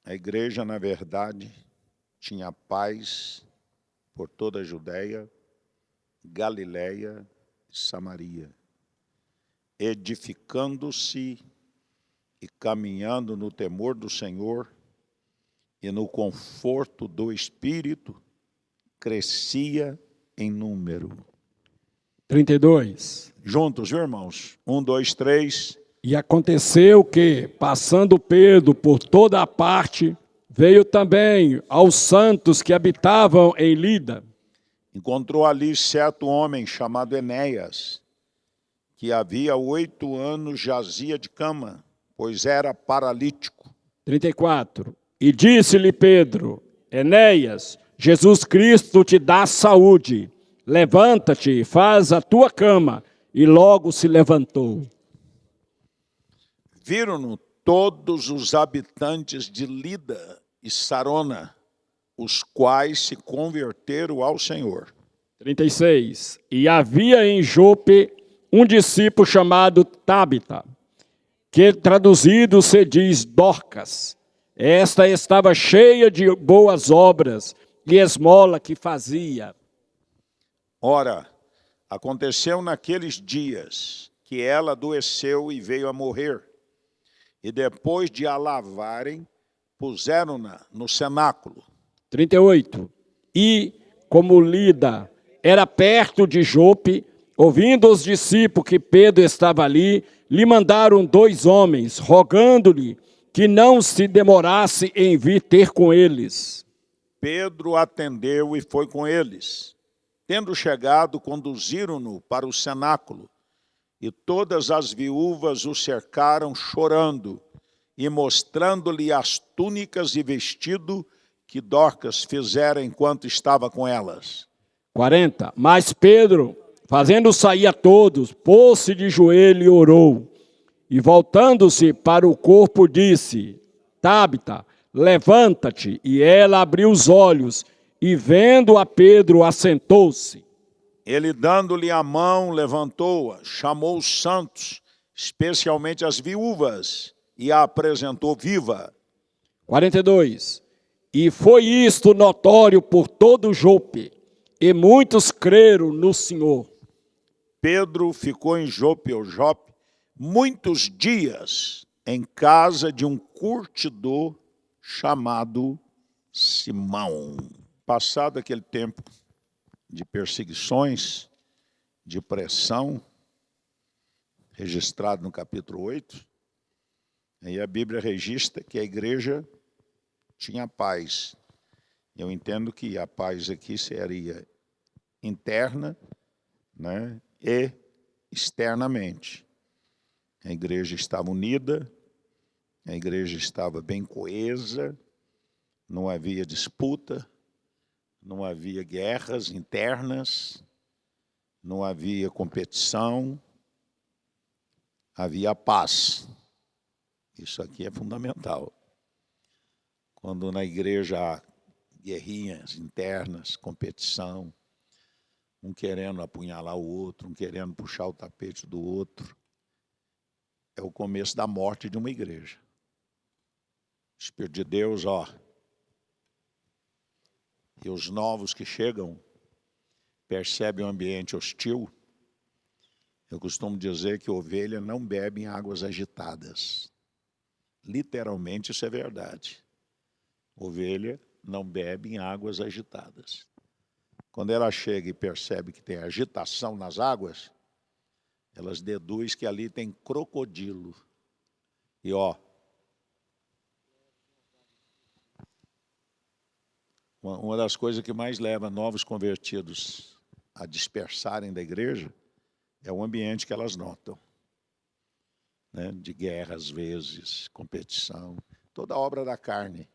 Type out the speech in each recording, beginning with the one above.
A igreja, na verdade, tinha paz por toda a Judéia, Galiléia e Samaria, edificando-se e caminhando no temor do Senhor e no conforto do Espírito, crescia em número. 32. Juntos, viu, irmãos? 1, 2, 3. E aconteceu que, passando Pedro por toda a parte, veio também aos santos que habitavam em Lida. Encontrou ali certo homem chamado Enéas, que havia 8 anos jazia de cama, pois era paralítico. 34. E disse-lhe Pedro: Enéas, Jesus Cristo te dá saúde. Levanta-te, faz a tua cama. E logo se levantou. Viram-no todos os habitantes de Lida e Sarona, os quais se converteram ao Senhor. 36. E havia em Jope um discípulo chamado Tabita, que traduzido se diz Dorcas. Esta estava cheia de boas obras e esmola que fazia. Ora, aconteceu naqueles dias que ela adoeceu e veio a morrer. E depois de a lavarem, puseram-na no cenáculo. 38. E, como Lida era perto de Jope, ouvindo os discípulos que Pedro estava ali, lhe mandaram 2 homens, rogando-lhe que não se demorasse em vir ter com eles. Pedro atendeu e foi com eles. Tendo chegado, conduziram-no para o cenáculo, e todas as viúvas o cercaram chorando, e mostrando-lhe as túnicas e vestido que Dorcas fizera enquanto estava com elas. 40. Mas Pedro, fazendo sair a todos, pôs-se de joelho e orou. E voltando-se para o corpo, disse: Tabita, levanta-te. E ela abriu os olhos, e vendo a Pedro, assentou-se. Ele, dando-lhe a mão, levantou-a, chamou os santos, especialmente as viúvas, e a apresentou viva. 42. E foi isto notório por todo o Jope, e muitos creram no Senhor. Pedro ficou em Jope, ou Jope, muitos dias em casa de um curtidor chamado Simão. Passado aquele tempo de perseguições, de pressão, registrado no capítulo 8, aí a Bíblia registra que a igreja tinha paz. Eu entendo que a paz aqui seria interna, né, e externamente. A igreja estava unida, a igreja estava bem coesa, não havia disputa, não havia guerras internas, não havia competição, havia paz. Isso aqui é fundamental. Quando na igreja há guerrinhas internas, competição, um querendo apunhalar o outro, um querendo puxar o tapete do outro, é o começo da morte de uma igreja. O Espírito de Deus, e os novos que chegam percebem um ambiente hostil. Eu costumo dizer que ovelha não bebe em águas agitadas. Literalmente isso é verdade. Ovelha não bebe em águas agitadas. Quando ela chega e percebe que tem agitação nas águas, elas deduz que ali tem crocodilo. E uma das coisas que mais leva novos convertidos a dispersarem da igreja é o ambiente que elas notam, né? De guerra, às vezes, competição. Toda a obra da carne,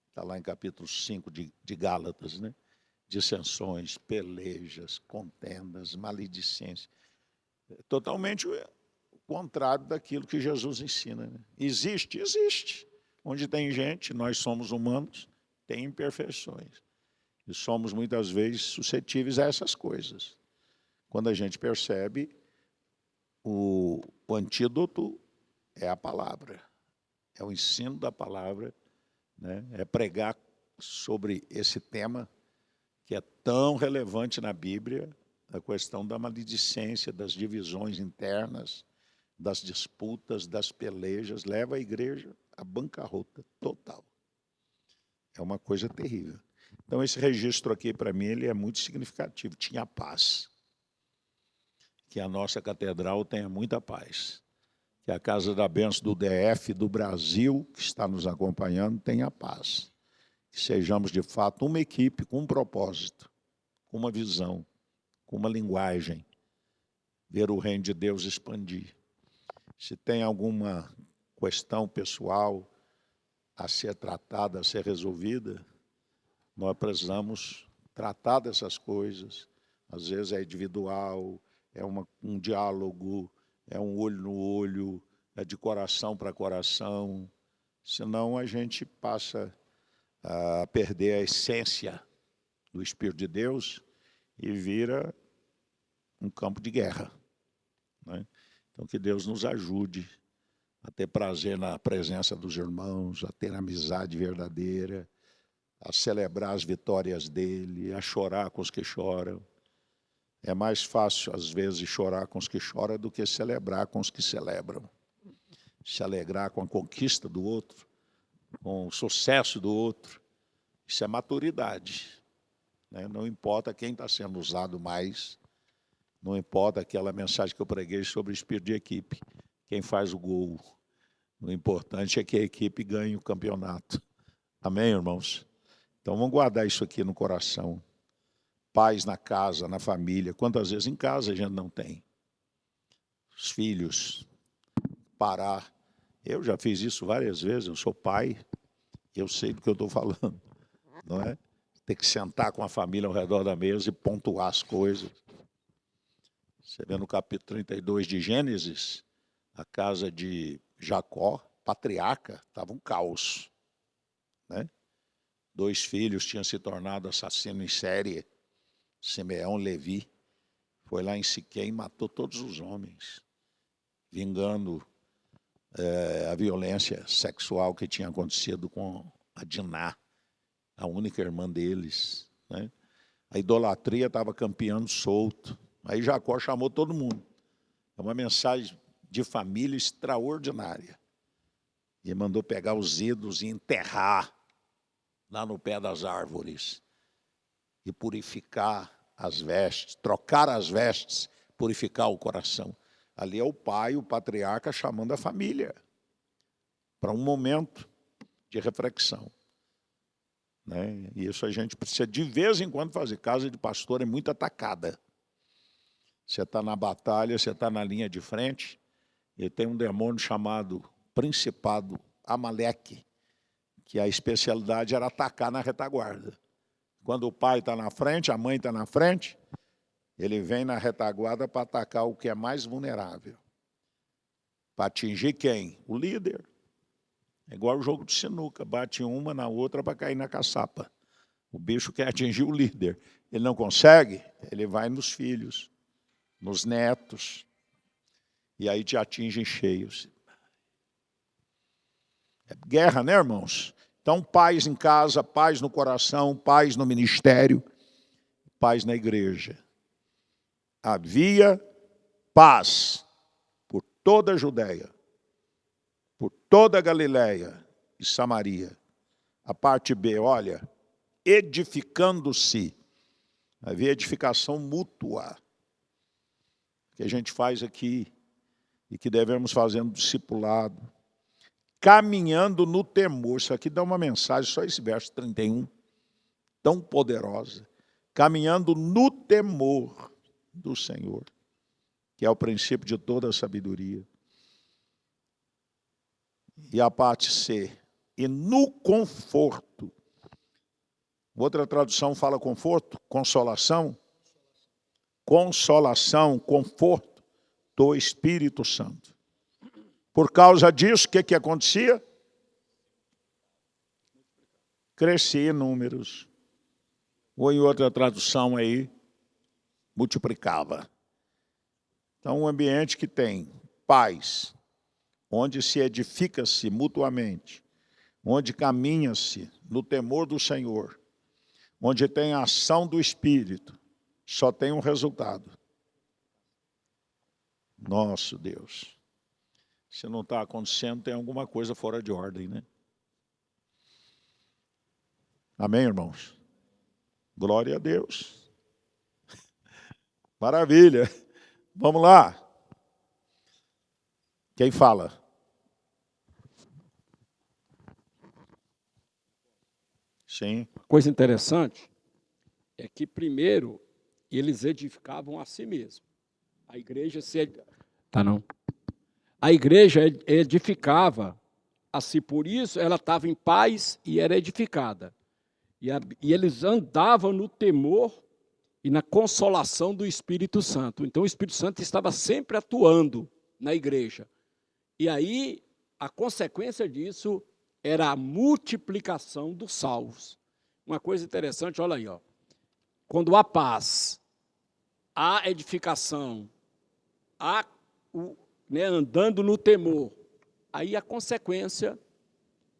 está lá em capítulo 5 de Gálatas, né? Dissensões, pelejas, contendas, maledicência. Totalmente o contrário daquilo que Jesus ensina, né? Existe, existe. Onde tem gente, nós somos humanos, tem imperfeições. E somos muitas vezes suscetíveis a essas coisas. Quando a gente percebe, o antídoto é a palavra. É o ensino da palavra, né? É pregar sobre esse tema que é tão relevante na Bíblia, a questão da maledicência, das divisões internas, das disputas, das pelejas, leva a igreja à bancarrota total. É uma coisa terrível. Então, esse registro aqui, para mim, ele é muito significativo. Tinha paz. Que a nossa catedral tenha muita paz. Que a Casa da Bênção do DF, do Brasil, que está nos acompanhando, tenha paz. Que sejamos, de fato, uma equipe com um propósito, com uma visão, com uma linguagem. Ver o reino de Deus expandir. Se tem alguma questão pessoal a ser tratada, a ser resolvida, nós precisamos tratar dessas coisas. Às vezes é individual, é um diálogo, é um olho no olho, é de coração para coração. Senão a gente passa a perder a essência do Espírito de Deus e vira um campo de guerra, né? Então, que Deus nos ajude a ter prazer na presença dos irmãos, a ter amizade verdadeira, a celebrar as vitórias dele, a chorar com os que choram. É mais fácil, às vezes, chorar com os que choram do que celebrar com os que celebram. Se alegrar com a conquista do outro, com o sucesso do outro. Isso é maturidade, né? Não importa quem está sendo usado mais, não importa aquela mensagem que eu preguei sobre o espírito de equipe, quem faz o gol. O importante é que a equipe ganhe o campeonato. Amém, irmãos? Então, vamos guardar isso aqui no coração. Paz na casa, na família. Quantas vezes em casa a gente não tem? Os filhos, parar. Eu já fiz isso várias vezes, eu sou pai, eu sei do que eu estou falando, não é? Ter que sentar com a família ao redor da mesa e pontuar as coisas. Você vê no capítulo 32 de Gênesis, a casa de Jacó, patriarca, estava um caos, né? 2 filhos tinham se tornado assassinos em série, Simeão e Levi. Foi lá em Siquém e matou todos os homens, vingando a violência sexual que tinha acontecido com a Diná, a única irmã deles, né? A idolatria estava campeando solto. Aí Jacó chamou todo mundo. É uma mensagem de família extraordinária. E mandou pegar os ídolos e enterrar lá no pé das árvores. E purificar as vestes, trocar as vestes, purificar o coração. Ali é o pai, o patriarca, chamando a família para um momento de reflexão, né? E isso a gente precisa de vez em quando fazer. Casa de pastor é muito atacada. Você está na batalha, você está na linha de frente, e tem um demônio chamado Principado Amaleque, que a especialidade era atacar na retaguarda. Quando o pai está na frente, a mãe está na frente, ele vem na retaguarda para atacar o que é mais vulnerável. Para atingir quem? O líder. É igual o jogo de sinuca, bate uma na outra para cair na caçapa. O bicho quer atingir o líder. Ele não consegue, ele vai nos filhos, nos netos, e aí te atingem cheios. É guerra, né, irmãos? Então, paz em casa, paz no coração, paz no ministério, paz na igreja. Havia paz por toda a Judéia, por toda a Galiléia e Samaria. A parte B, olha, edificando-se. Havia edificação mútua, que a gente faz aqui e que devemos fazer no discipulado. Caminhando no temor. Isso aqui dá uma mensagem, só esse verso 31, tão poderosa. Caminhando no temor do Senhor, que é o princípio de toda a sabedoria. E a parte C, e no conforto. Outra tradução fala conforto, consolação. Consolação, conforto do Espírito Santo. Por causa disso, o que acontecia? Crescia em números. Ou em outra tradução aí, multiplicava. Então, um ambiente que tem paz, onde se edifica-se mutuamente, onde caminha-se no temor do Senhor, onde tem a ação do Espírito, só tem um resultado. Nosso Deus. Se não está acontecendo, tem alguma coisa fora de ordem, né? Amém, irmãos? Glória a Deus. Maravilha. Vamos lá. Quem fala? Sim. Coisa interessante é que, primeiro, eles edificavam a si mesmos. A igreja A igreja edificava a si, por isso ela estava em paz e era edificada. E eles andavam no temor e na consolação do Espírito Santo. Então o Espírito Santo estava sempre atuando na igreja. E aí a consequência disso era a multiplicação dos salvos. Uma coisa interessante, olha aí, ó. Quando há paz, há edificação, há andando no temor, aí a consequência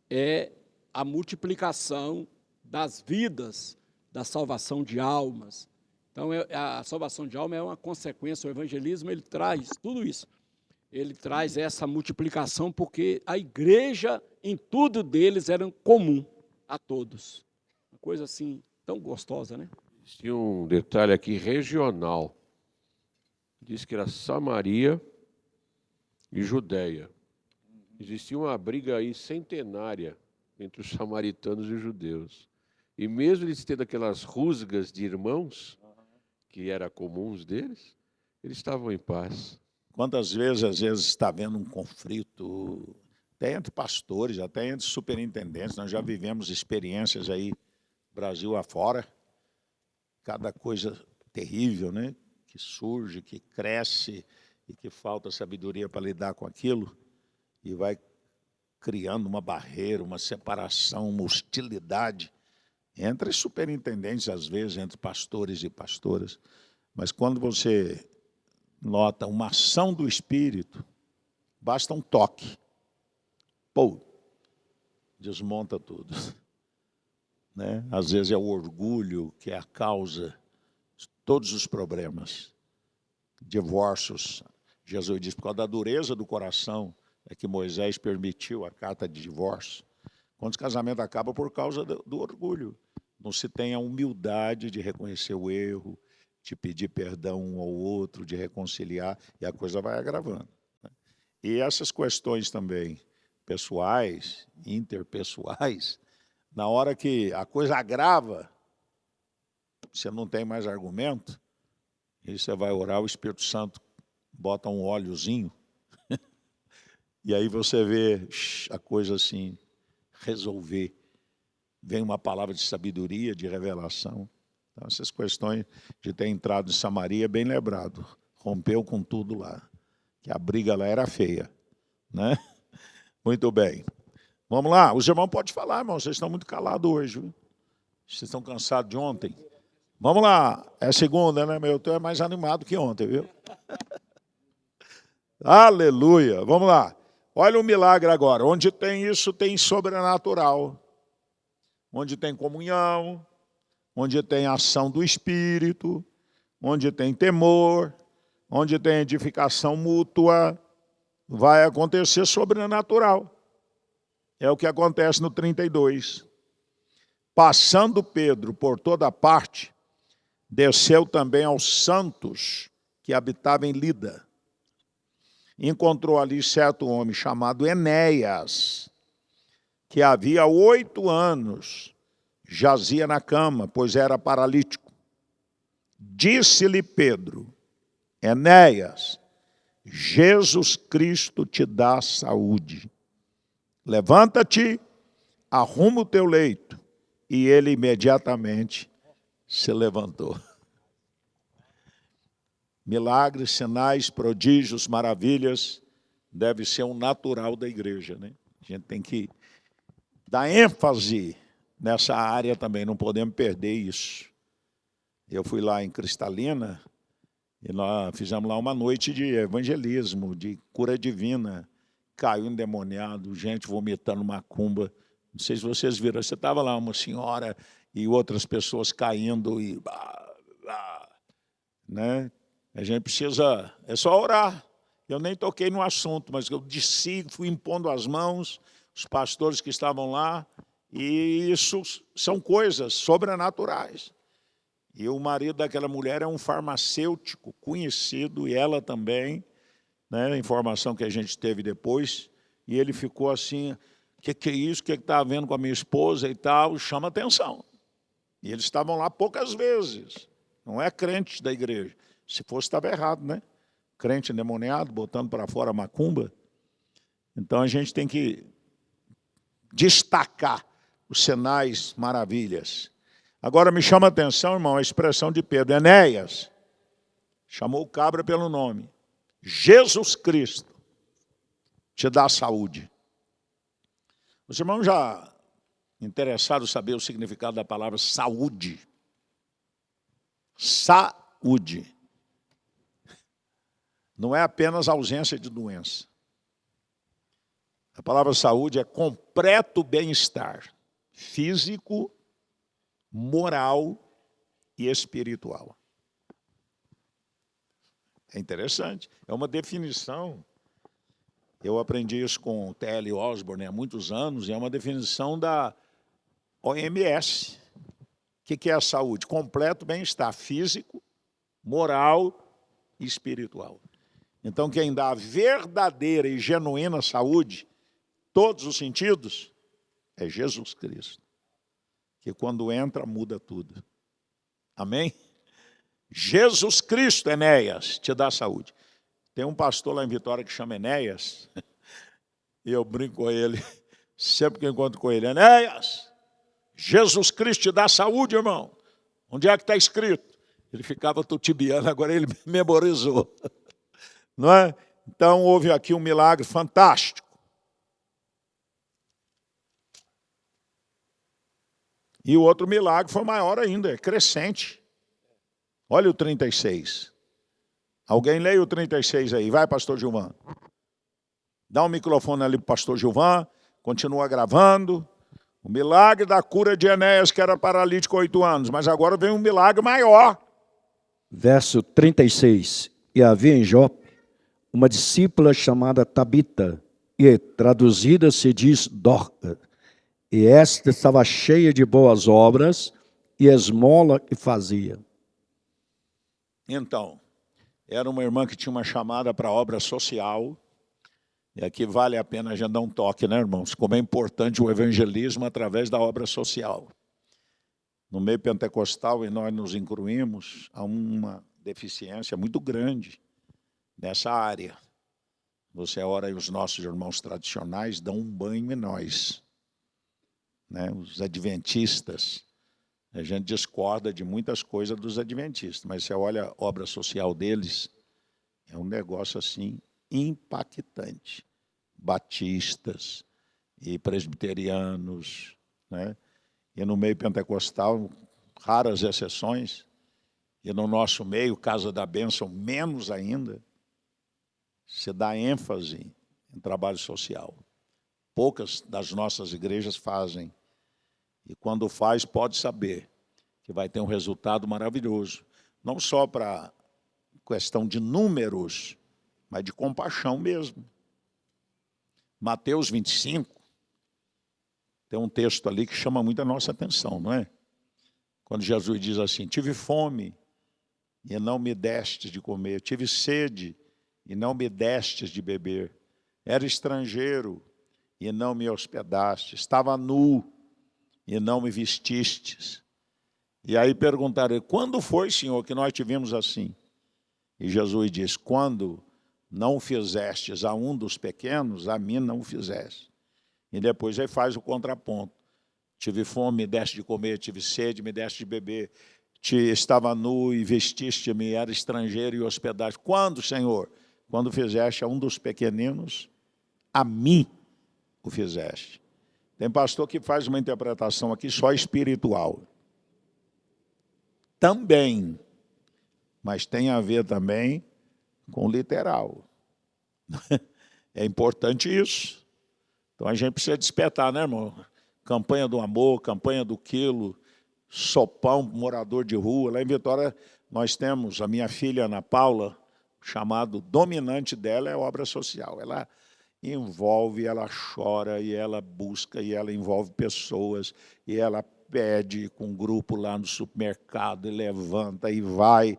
é a multiplicação das vidas, da salvação de almas. Então, a salvação de alma é uma consequência, o evangelismo ele traz tudo isso. Ele traz essa multiplicação porque a igreja, em tudo deles, era comum a todos. Uma coisa assim, tão gostosa, né? Tinha um detalhe aqui regional. Diz que era Samaria e Judéia. Existia uma briga aí centenária entre os samaritanos e os judeus. E mesmo eles tendo aquelas rusgas de irmãos, que eram comuns deles, eles estavam em paz. Quantas vezes, às vezes, está havendo um conflito, até entre pastores, até entre superintendentes, nós já vivemos experiências aí, Brasil afora, cada coisa terrível, né? Que surge, que cresce e que falta sabedoria para lidar com aquilo e vai criando uma barreira, uma separação, uma hostilidade entre superintendentes, às vezes, entre pastores e pastoras. Mas quando você nota uma ação do Espírito, basta um toque. Pô, desmonta tudo. Né? Às vezes é o orgulho que é a causa de todos os problemas. Divórcios. Jesus diz, por causa da dureza do coração, é que Moisés permitiu a carta de divórcio. Quando o casamento acaba por causa do orgulho. Não se tem a humildade de reconhecer o erro, de pedir perdão um ao outro, de reconciliar, e a coisa vai agravando. Né? E essas questões também pessoais, interpessoais, na hora que a coisa agrava, você não tem mais argumento, e você vai orar, o Espírito Santo bota um óleozinho, e aí você vê a coisa assim, resolver. Vem uma palavra de sabedoria, de revelação. Então, essas questões de ter entrado em Samaria, bem lembrado. Rompeu com tudo lá. Que a briga lá era feia. Né? Muito bem. Vamos lá. Os irmãos podem falar, irmão. Vocês estão muito calados hoje. Viu? Vocês estão cansados de ontem. Vamos lá. É segunda, né, meu? Tu é mais animado que ontem, viu? Aleluia. Vamos lá. Olha o milagre agora. Onde tem isso, tem sobrenatural. Onde tem comunhão, onde tem ação do Espírito, onde tem temor, onde tem edificação mútua, vai acontecer sobrenatural. É o que acontece no 32. Passando Pedro por toda parte, desceu também aos santos que habitavam em Lida. Encontrou ali certo homem chamado Enéas, que havia 8 anos jazia na cama, pois era paralítico. Disse-lhe Pedro, Enéas, Jesus Cristo te dá saúde. Levanta-te, arruma o teu leito. E ele imediatamente se levantou. Milagres, sinais, prodígios, maravilhas, deve ser um natural da igreja, né? A gente tem que dar ênfase nessa área também, não podemos perder isso. Eu fui lá em Cristalina e nós fizemos lá uma noite de evangelismo, de cura divina. Caiu endemoniado, gente vomitando macumba, Não sei se vocês viram, você estava lá, uma senhora e outras pessoas caindo e... né? A gente precisa, é só orar. Eu nem toquei no assunto, mas eu desci, fui impondo as mãos, os pastores que estavam lá, e isso são coisas sobrenaturais. E o marido daquela mulher é um farmacêutico conhecido, e ela também, né? A informação que a gente teve depois, e ele ficou assim, o que é isso, o que está havendo com a minha esposa e tal, chama atenção. E eles estavam lá poucas vezes, não é crente da igreja. Se fosse, estava errado, né? Crente endemoniado, botando para fora a macumba. Então a gente tem que destacar os sinais, maravilhas. Agora me chama a atenção, irmão, a expressão de Pedro. Enéas chamou o cabra pelo nome. Jesus Cristo te dá saúde. Os irmãos já interessados em saber o significado da palavra saúde? Saúde. Não é apenas ausência de doença. A palavra saúde é completo bem-estar físico, moral e espiritual. É interessante. É uma definição. Eu aprendi isso com o T.L. Osborne há muitos anos, e é uma definição da OMS. O que é a saúde? Completo bem-estar físico, moral e espiritual. Então, quem dá a verdadeira e genuína saúde, todos os sentidos, é Jesus Cristo. Que quando entra, muda tudo. Amém? Jesus Cristo, Enéas, te dá saúde. Tem um pastor lá em Vitória que chama Enéas, e eu brinco com ele, sempre que eu encontro com ele, Enéas, Jesus Cristo te dá saúde, irmão. Onde é que está escrito? Ele ficava tutibiando, agora ele memorizou. Não é? Então houve aqui um milagre fantástico. E o outro milagre foi maior ainda, é crescente. Olha o 36. Alguém leia o 36 aí. Vai, pastor Gilvan. Dá um microfone ali para o pastor Gilvan. Continua gravando. O milagre da cura de Enéas, que era paralítico há 8 anos. Mas agora vem um milagre maior. Verso 36. E havia em Jope uma discípula chamada Tabita, e traduzida se diz Dorca. E esta estava cheia de boas obras e esmola que fazia. Então, era uma irmã que tinha uma chamada para obra social. E aqui vale a pena a gente dar um toque, né, irmãos? Como é importante o evangelismo através da obra social. No meio pentecostal, e nós nos incluímos, há uma deficiência muito grande nessa área. Você ora e os nossos irmãos tradicionais dão um banho em nós. Né? Os adventistas, a gente discorda de muitas coisas dos adventistas, mas você olha a obra social deles, é um negócio assim impactante. Batistas e presbiterianos, né? E no meio pentecostal, raras exceções, e no nosso meio, Casa da Bênção, menos ainda, se dá ênfase em trabalho social. Poucas das nossas igrejas fazem. E quando faz, pode saber que vai ter um resultado maravilhoso. Não só para questão de números, mas de compaixão mesmo. Mateus 25, tem um texto ali que chama muito a nossa atenção, não é? Quando Jesus diz assim, tive fome e não me destes de comer, tive sede e não me destes de beber, era estrangeiro e não me hospedaste, estava nu e não me vestistes. E aí perguntaram, quando foi, Senhor, que nós tivemos assim? E Jesus diz, quando não fizestes a um dos pequenos, a mim não fizeste. E depois ele faz o contraponto. Tive fome, me deste de comer, tive sede, me deste de beber, estava nu e vestiste-me, era estrangeiro e hospedaste. Quando, Senhor? Quando fizeste a um dos pequeninos, a mim o fizeste. Tem pastor que faz uma interpretação aqui só espiritual. Também, mas tem a ver também com literal. É importante isso. Então a gente precisa despertar, né, irmão? campanha do amor, campanha do quilo, sopão, morador de rua. Lá em Vitória nós temos a minha filha Ana Paula, chamado dominante dela é obra social. Ela envolve, ela chora, e ela busca, e ela envolve pessoas, e ela pede com um grupo lá no supermercado, e levanta, e vai,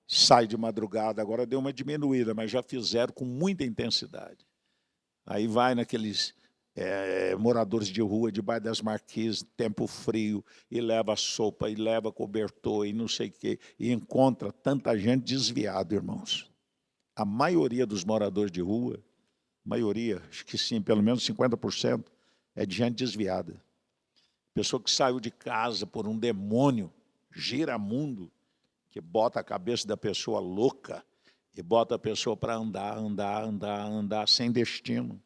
sai de madrugada. Agora deu uma diminuída, mas já fizeram com muita intensidade. Aí vai naqueles moradores de rua, debaixo das marquises, tempo frio, e leva sopa, e leva cobertor, e não sei o quê, e encontra tanta gente desviada, irmãos. A maioria dos moradores de rua, maioria, acho que sim, pelo menos 50%, é de gente desviada. Pessoa que saiu de casa por um demônio, giramundo, que bota a cabeça da pessoa louca e bota a pessoa para andar sem destino.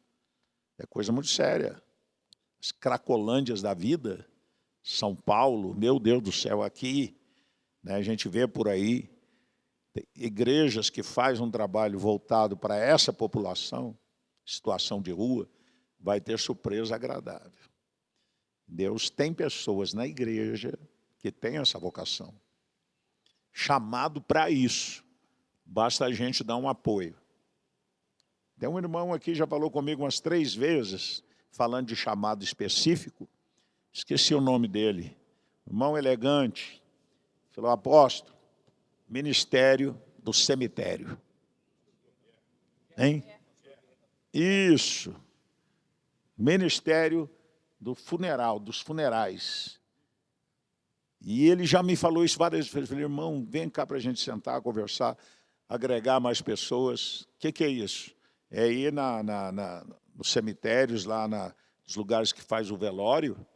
É coisa muito séria. As cracolândias da vida, São Paulo, meu Deus do céu, aqui, né, a gente vê por aí, igrejas que fazem um trabalho voltado para essa população, situação de rua, vai ter surpresa agradável. Deus tem pessoas na igreja que têm essa vocação, chamado para isso, basta a gente dar um apoio. Tem um irmão aqui, já falou comigo umas 3 vezes, falando de chamado específico, esqueci o nome dele, irmão elegante, falou: apóstolo, ministério do cemitério. Hein? Isso. Ministério do funeral, dos funerais. E ele já me falou isso várias vezes. Eu falei: irmão, vem cá para a gente sentar, conversar, agregar mais pessoas. O que é isso? É ir nos cemitérios, lá nos lugares que faz o velório,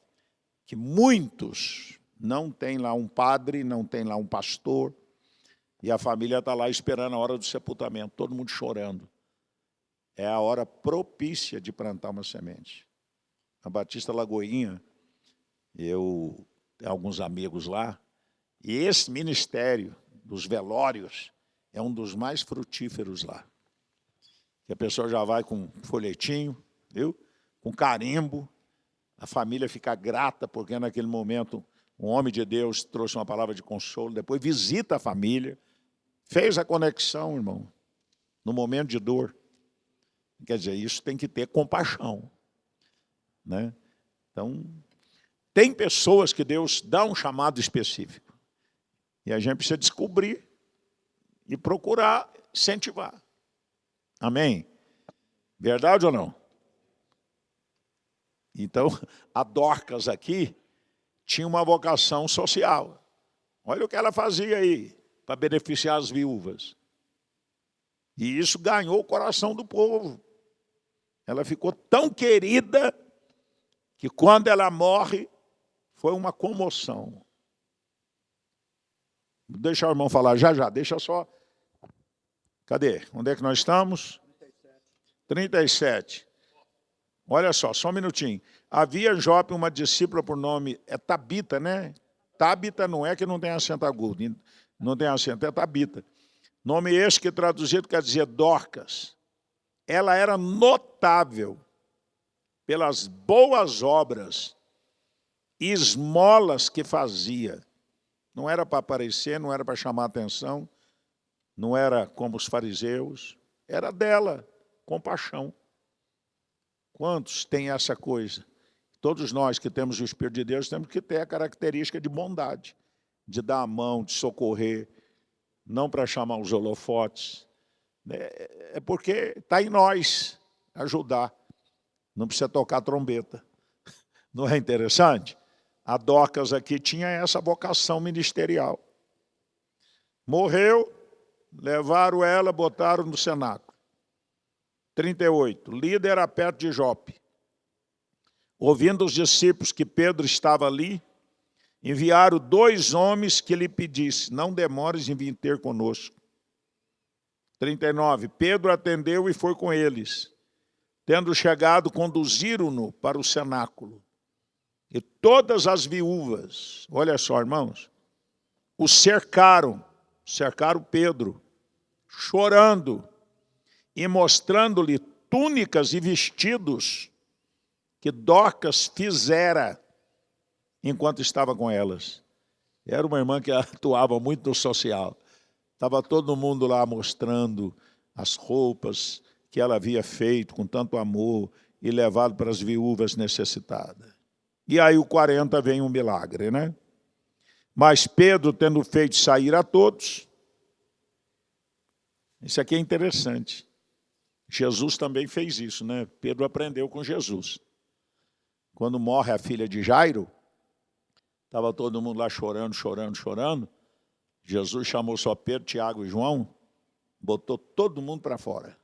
que muitos não tem lá um padre, não tem lá um pastor, e a família está lá esperando a hora do sepultamento, todo mundo chorando. É a hora propícia de plantar uma semente. A Batista Lagoinha, eu tenho alguns amigos lá, e esse ministério dos velórios é um dos mais frutíferos lá. Que a pessoa já vai com folhetinho, viu? Com carimbo, a família fica grata, porque naquele momento um homem de Deus trouxe uma palavra de consolo, depois visita a família, fez a conexão, irmão, no momento de dor. Quer dizer, isso tem que ter compaixão, né? Então, tem pessoas que Deus dá um chamado específico, e a gente precisa descobrir e procurar incentivar. Amém? Verdade ou não? Então, a Dorcas aqui tinha uma vocação social. Olha o que ela fazia aí, para beneficiar as viúvas. E isso ganhou o coração do povo. Ela ficou tão querida que quando ela morre, foi uma comoção. Deixa o irmão falar já, deixa só. Cadê? Onde é que nós estamos? 37. Olha só um minutinho. Havia em Jope uma discípula por nome, Tabita, né? Tabita não é que não tem acento agudo, não tem acento, é Tabita. Nome este que traduzido quer dizer Dorcas. Ela era notável pelas boas obras e esmolas que fazia. Não era para aparecer, não era para chamar atenção, não era como os fariseus, era dela, compaixão. Quantos têm essa coisa? Todos nós que temos o Espírito de Deus temos que ter a característica de bondade, de dar a mão, de socorrer, não para chamar os holofotes. É porque está em nós ajudar. Não precisa tocar trombeta. Não é interessante? A Dorcas aqui tinha essa vocação ministerial. Morreu, levaram ela, botaram no cenáculo. 38. Lida era perto de Jope. Ouvindo os discípulos que Pedro estava ali, enviaram 2 homens que lhe pedissem: não demores em vir ter conosco. 39. Pedro atendeu e foi com eles. Tendo chegado, conduziram-no para o cenáculo. E todas as viúvas, olha só, irmãos, o cercaram Pedro, chorando e mostrando-lhe túnicas e vestidos, que Dorcas fizera enquanto estava com elas. Era uma irmã que atuava muito no social. Estava todo mundo lá mostrando as roupas que ela havia feito com tanto amor e levado para as viúvas necessitadas. E aí o 40 vem um milagre, né? Mas Pedro, tendo feito sair a todos, isso aqui é interessante. Jesus também fez isso, né? Pedro aprendeu com Jesus. Quando morre a filha de Jairo, estava todo mundo lá chorando, chorando, chorando. Jesus chamou só Pedro, Tiago e João, botou todo mundo para fora.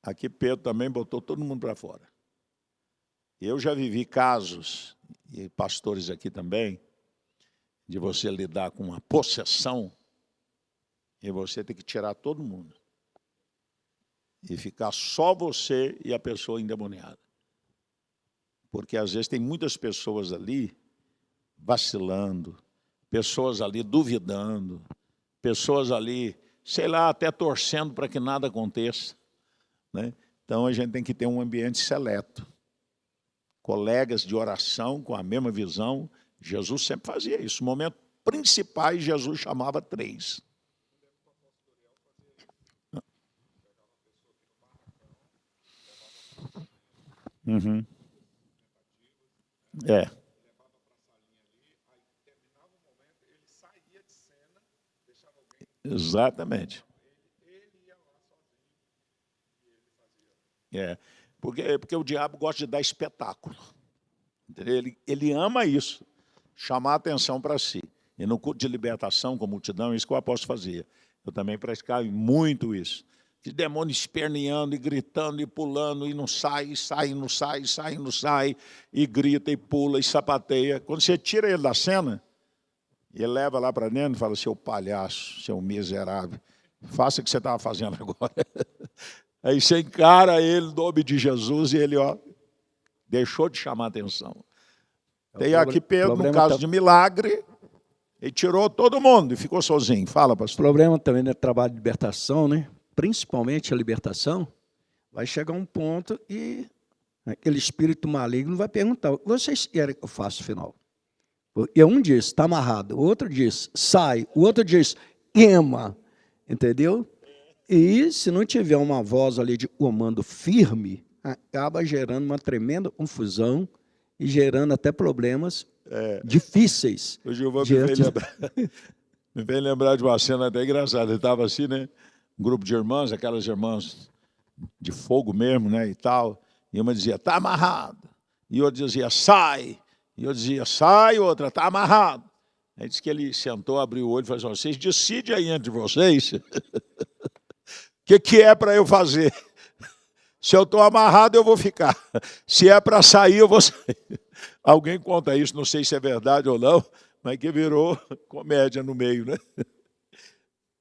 Aqui Pedro também botou todo mundo para fora. Eu já vivi casos, e pastores aqui também, de você lidar com uma possessão e você ter que tirar todo mundo. E ficar só você e a pessoa endemoniada. Porque às vezes tem muitas pessoas ali vacilando, pessoas ali duvidando, pessoas ali, sei lá, até torcendo para que nada aconteça, né? Então a gente tem que ter um ambiente seleto. Colegas de oração com a mesma visão. Jesus sempre fazia isso. Momentos principais, Jesus chamava 3. Uhum. É. Exatamente. É. Porque o diabo gosta de dar espetáculo. Ele ama isso, chamar a atenção para si. E no culto de libertação com multidão, é isso que o apóstolo fazia. Eu também praticava muito isso. De demônio esperneando e gritando e pulando, e não sai, sai, não sai, sai, não sai, e grita e pula e sapateia. Quando você tira ele da cena, ele leva lá para dentro e fala: seu palhaço, seu miserável, faça o que você estava fazendo agora. Aí você encara ele no nome de Jesus e ele, deixou de chamar a atenção. Tem aqui Pedro, no caso de milagre, ele tirou todo mundo e ficou sozinho. Fala, pastor. O problema também no trabalho de libertação, né? Principalmente a libertação, vai chegar um ponto e aquele espírito maligno vai perguntar: vocês querem que eu faça o final? E um diz, está amarrado. O outro diz, sai. O outro diz, queima. Entendeu? E se não tiver uma voz ali de comando firme, acaba gerando uma tremenda confusão e gerando até problemas difíceis. O Gilvan me vem lembrar de uma cena até engraçada. Ele estava assim, né? Um grupo de irmãs, aquelas irmãs de fogo mesmo, né? E tal. E uma dizia, está amarrado. E outra dizia, sai. E eu dizia, sai, outra, está amarrado. Aí disse que ele sentou, abriu o olho e falou assim: vocês decidem aí entre vocês o que é para eu fazer. Se eu estou amarrado, eu vou ficar. Se é para sair, eu vou sair. Alguém conta isso, não sei se é verdade ou não, mas que virou comédia no meio, né?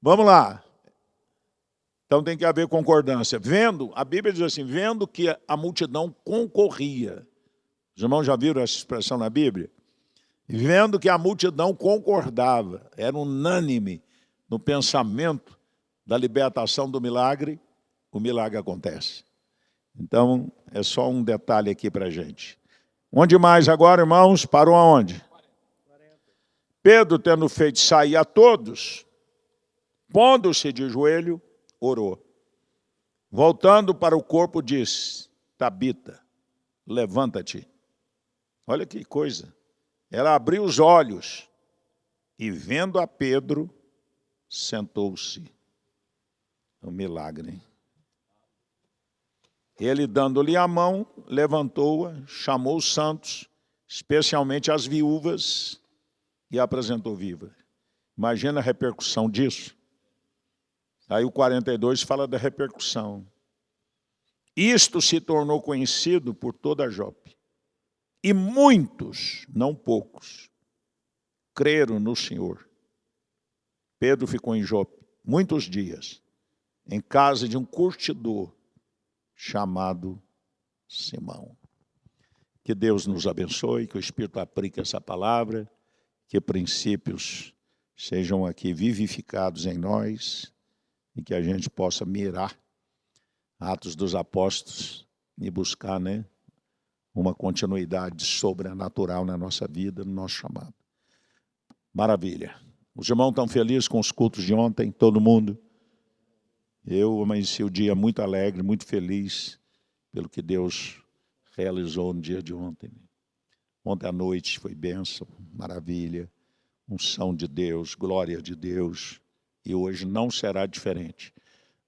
Vamos lá. Então tem que haver concordância. A Bíblia diz assim, vendo que a multidão concorria. Os irmãos já viram essa expressão na Bíblia? Vendo que a multidão concordava, era unânime no pensamento da libertação do milagre, o milagre acontece. Então, é só um detalhe aqui para a gente. Onde mais agora, irmãos? Parou aonde? Pedro, tendo feito sair a todos, pondo-se de joelho, orou. Voltando para o corpo, disse, Tabita, levanta-te. Olha que coisa. Ela abriu os olhos e, vendo a Pedro, sentou-se. É um milagre, hein? Ele, dando-lhe a mão, levantou-a, chamou os santos, especialmente as viúvas, e a apresentou viva. Imagina a repercussão disso. Aí o 42 fala da repercussão. Isto se tornou conhecido por toda Jope. E muitos, não poucos, creram no Senhor. Pedro ficou em Jope muitos dias, em casa de um curtidor chamado Simão. Que Deus nos abençoe, que o Espírito aplique essa palavra, que princípios sejam aqui vivificados em nós e que a gente possa mirar Atos dos Apóstolos e buscar, né, uma continuidade sobrenatural na nossa vida, no nosso chamado. Maravilha. Os irmãos estão felizes com os cultos de ontem, todo mundo? Eu amanheci o dia muito alegre, muito feliz pelo que Deus realizou no dia de ontem. Ontem à noite foi bênção, maravilha, unção de Deus, glória de Deus. E hoje não será diferente.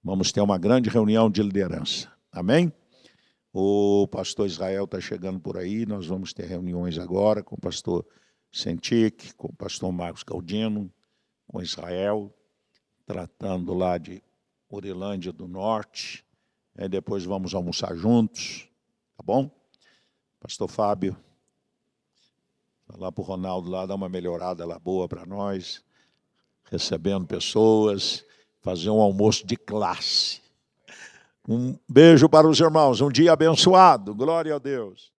Vamos ter uma grande reunião de liderança. Amém? O pastor Israel está chegando por aí, nós vamos ter reuniões agora com o pastor Sentic, com o pastor Marcos Caldino, com Israel, tratando lá de Urilândia do Norte. Aí depois vamos almoçar juntos, tá bom? Pastor Fábio, falar para o Ronaldo lá, dar uma melhorada lá boa para nós, recebendo pessoas, fazer um almoço de classe. Um beijo para os irmãos, um dia abençoado, glória a Deus.